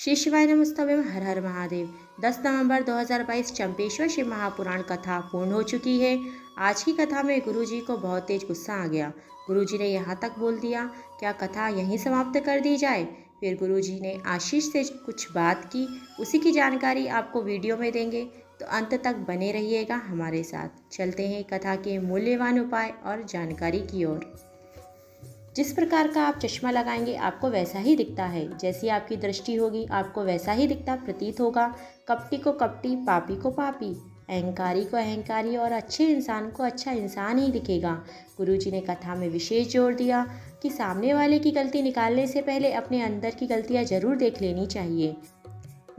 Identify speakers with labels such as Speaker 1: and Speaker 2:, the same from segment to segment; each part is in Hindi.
Speaker 1: श्री शिवाय नमस्तभ्यम। हर हर महादेव। 10 नवंबर 2022 चंपेश्वर शिव महापुराण कथा पूर्ण हो चुकी है। आज की कथा में गुरुजी को बहुत तेज गुस्सा आ गया। गुरुजी ने यहाँ तक बोल दिया, क्या कथा यहीं समाप्त कर दी जाए। फिर गुरुजी ने आशीष से कुछ बात की, उसी की जानकारी आपको वीडियो में देंगे, तो अंत तक बने रहिएगा हमारे साथ। चलते हैं कथा के मूल्यवान उपाय और जानकारी की ओर। जिस प्रकार का आप चश्मा लगाएंगे आपको वैसा ही दिखता है, जैसी आपकी दृष्टि होगी आपको वैसा ही दिखता प्रतीत होगा। कपटी को कपटी, पापी को पापी, अहंकारी को अहंकारी और अच्छे इंसान को अच्छा इंसान ही दिखेगा। गुरुजी ने कथा में विशेष जोर दिया कि सामने वाले की गलती निकालने से पहले अपने अंदर की गलतियाँ जरूर देख लेनी चाहिए।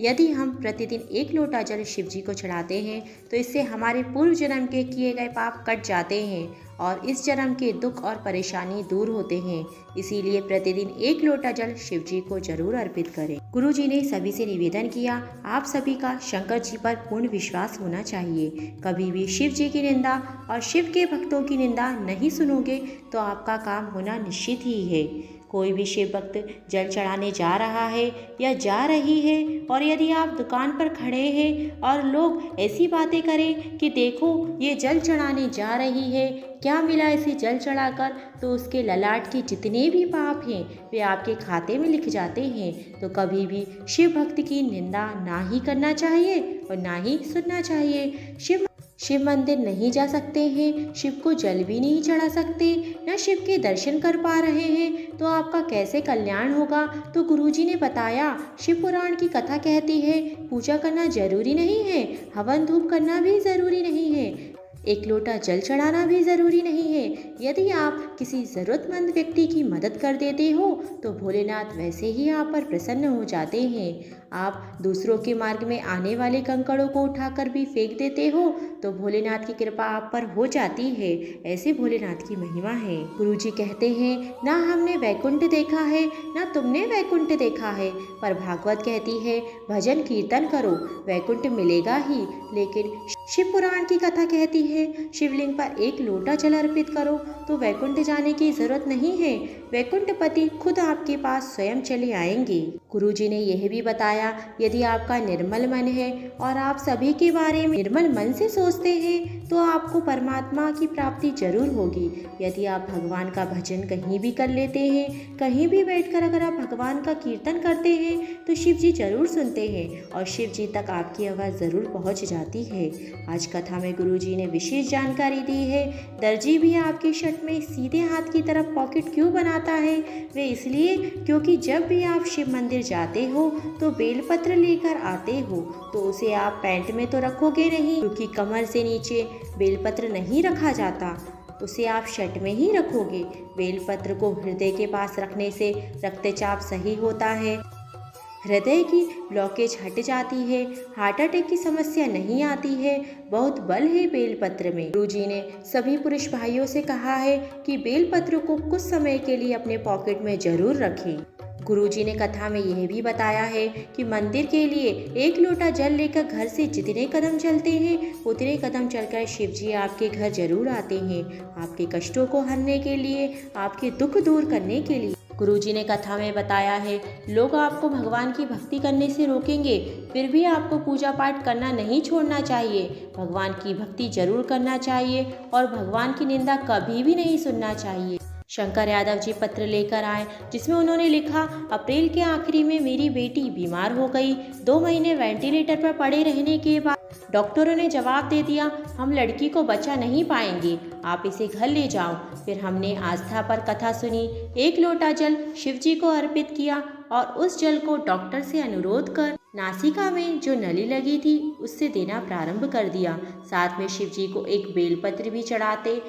Speaker 1: यदि हम प्रतिदिन 1 लोटा जल शिव जी को चढ़ाते हैं तो इससे हमारे पूर्व जन्म के किए गए पाप कट जाते हैं और इस जन्म के दुख और परेशानी दूर होते हैं। इसीलिए प्रतिदिन 1 लोटा जल शिव जी को जरूर अर्पित करें। गुरु जी ने सभी से निवेदन किया, आप सभी का शंकर जी पर पूर्ण विश्वास होना चाहिए। कभी भी शिव जी की निंदा और शिव के भक्तों की निंदा नहीं सुनोगे तो आपका काम होना निश्चित ही है। कोई भी शिव भक्त जल चढ़ाने जा रहा है या जा रही है और यदि आप दुकान पर खड़े हैं और लोग ऐसी बातें करें कि देखो ये जल चढ़ाने जा रही है, क्या मिला इसे जल चढ़ाकर, तो उसके ललाट के जितने भी पाप हैं वे आपके खाते में लिख जाते हैं। तो कभी भी शिव भक्त की निंदा ना ही करना चाहिए और ना ही सुनना चाहिए। शिव मंदिर नहीं जा सकते हैं, शिव को जल भी नहीं चढ़ा सकते, न शिव के दर्शन कर पा रहे हैं, तो आपका कैसे कल्याण होगा। तो गुरुजी ने बताया, शिव पुराण की कथा कहती है पूजा करना जरूरी नहीं है, हवन धूप करना भी जरूरी नहीं है, 1 लोटा जल चढ़ाना भी ज़रूरी नहीं है। यदि आप किसी ज़रूरतमंद व्यक्ति की मदद कर देते हो तो भोलेनाथ वैसे ही आप पर प्रसन्न हो जाते हैं। आप दूसरों के मार्ग में आने वाले कंकड़ों को उठाकर भी फेंक देते हो तो भोलेनाथ की कृपा आप पर हो जाती है। ऐसे भोलेनाथ की महिमा है। गुरुजी कहते हैं, ना हमने वैकुंठ देखा है ना तुमने वैकुंठ देखा है, पर भागवत कहती है भजन कीर्तन करो वैकुंठ मिलेगा ही। लेकिन शिव पुराण की कथा कहती है शिवलिंग पर 1 लोटा जल अर्पित करो तो वैकुंठ जाने की जरूरत नहीं है, वैकुंठपति खुद आपके पास स्वयं चले आएंगे। गुरुजी ने यह भी बताया, यदि आपका निर्मल मन है और आप सभी के बारे में निर्मल मन से सोचते हैं तो आपको परमात्मा की प्राप्ति जरूर होगी। यदि आप भगवान का भजन कहीं भी कर लेते हैं, कहीं भी बैठकर अगर आप भगवान का कीर्तन करते हैं तो शिव जी जरूर सुनते हैं और शिव जी तक आपकी आवाज़ ज़रूर पहुंच जाती है। आज कथा में गुरुजी ने विशेष जानकारी दी है। दर्जी भी आपके शर्ट में सीधे हाथ की तरफ पॉकेट क्यों बनाता है, वे इसलिए क्योंकि जब भी आप शिव मंदिर जाते हो तो बेलपत्र लेकर आते हो तो उसे आप पैंट में तो रखोगे नहीं, क्योंकि कमर से नीचे बेलपत्र नहीं रखा जाता, उसे आप शर्ट में ही रखोगे। बेलपत्र को हृदय के पास रखने से रक्तचाप सही होता है, हृदय की ब्लॉकेज हट जाती है, हार्ट अटैक की समस्या नहीं आती है। बहुत बल है बेलपत्र में। गुरुजी ने सभी पुरुष भाइयों से कहा है कि बेलपत्र को कुछ समय के लिए अपने पॉकेट में जरूर रखें। गुरुजी ने कथा में यह भी बताया है कि मंदिर के लिए 1 लोटा जल लेकर घर से जितने कदम चलते हैं उतने कदम चलकर शिव जी आपके घर जरूर आते हैं, आपके कष्टों को हरने के लिए, आपके दुख दूर करने के लिए। गुरुजी ने कथा में बताया है, लोग आपको भगवान की भक्ति करने से रोकेंगे, फिर भी आपको पूजा पाठ करना नहीं छोड़ना चाहिए। भगवान की भक्ति जरूर करना चाहिए और भगवान की निंदा कभी भी नहीं सुनना चाहिए। शंकर यादव जी पत्र लेकर आए जिसमें उन्होंने लिखा, अप्रैल के आखिरी में मेरी बेटी बीमार हो गई। 2 महीने वेंटिलेटर पर पड़े रहने के बाद डॉक्टरों ने जवाब दे दिया, हम लड़की को बचा नहीं पाएंगे, आप इसे घर ले जाओ। फिर हमने आस्था पर कथा सुनी, 1 लोटा जल शिव जी को अर्पित किया और उस जल को डॉक्टर से अनुरोध कर नासिका में जो नली लगी थी उससे देना प्रारंभ कर दिया। साथ में शिव जी को एक बेलपत्र भी चढ़ाते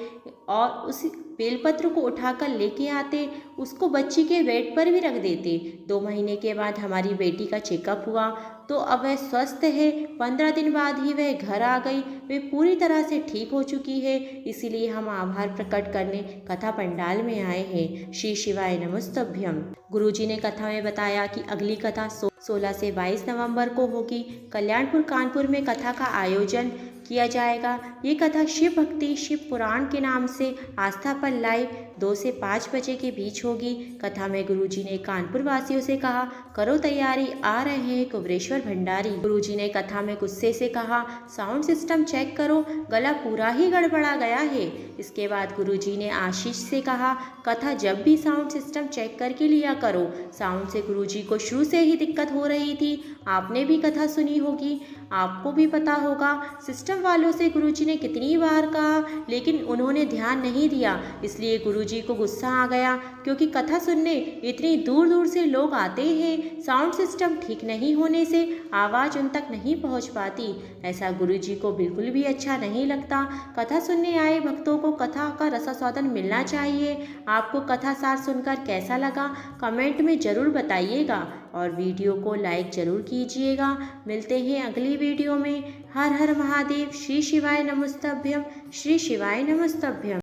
Speaker 1: और उस बेलपत्र को उठाकर लेके आते, उसको बच्ची के बेड पर भी रख देते। 2 महीने के बाद हमारी बेटी का चेकअप हुआ तो अब वह स्वस्थ है। 15 दिन बाद ही वह घर आ गई, वे पूरी तरह से ठीक हो चुकी है। इसीलिए हम आभार प्रकट करने कथा पंडाल में आए हैं। श्री शिवाय नमस्तभ्यम। गुरुजी ने कथा में बताया कि अगली कथा 16 से 22 नवंबर को होगी। कल्याणपुर कानपुर में कथा का आयोजन किया जाएगा। ये कथा शिव भक्ति शिव पुराण के नाम से आस्था पर लाइव 2 से 5 बजे के बीच होगी। कथा में गुरुजी ने कानपुर वासियों से कहा, करो तैयारी, आ रहे हैं कुबरेश्वर भंडारी। गुरुजी ने कथा में गुस्से से कहा, साउंड सिस्टम चेक करो, गला पूरा ही गड़बड़ा गया है। इसके बाद गुरुजी ने आशीष से कहा, कथा जब भी साउंड सिस्टम चेक करके लिया करो। साउंड से गुरुजी को शुरू से ही दिक्कत हो रही थी। आपने भी कथा सुनी होगी, आपको भी पता होगा सिस्टम वालों से गुरुजी ने कितनी बार कहा, लेकिन उन्होंने ध्यान नहीं दिया। इसलिए गुरुजी को गुस्सा आ गया, क्योंकि कथा सुनने इतनी दूर दूर से लोग आते हैं। साउंड सिस्टम ठीक नहीं होने से आवाज़ उन तक नहीं पहुंच पाती। ऐसा गुरुजी को बिल्कुल भी अच्छा नहीं लगता। कथा सुनने आए भक्तों को कथा का रसास्वादन मिलना चाहिए। आपको कथा सार सुनकर कैसा लगा, कमेंट में ज़रूर बताइएगा और वीडियो को लाइक ज़रूर कीजिएगा। मिलते हैं अगली वीडियो में। हर हर महादेव। श्री शिवाय नमस्तभ्यम। श्री शिवाय नमस्तभ्यम।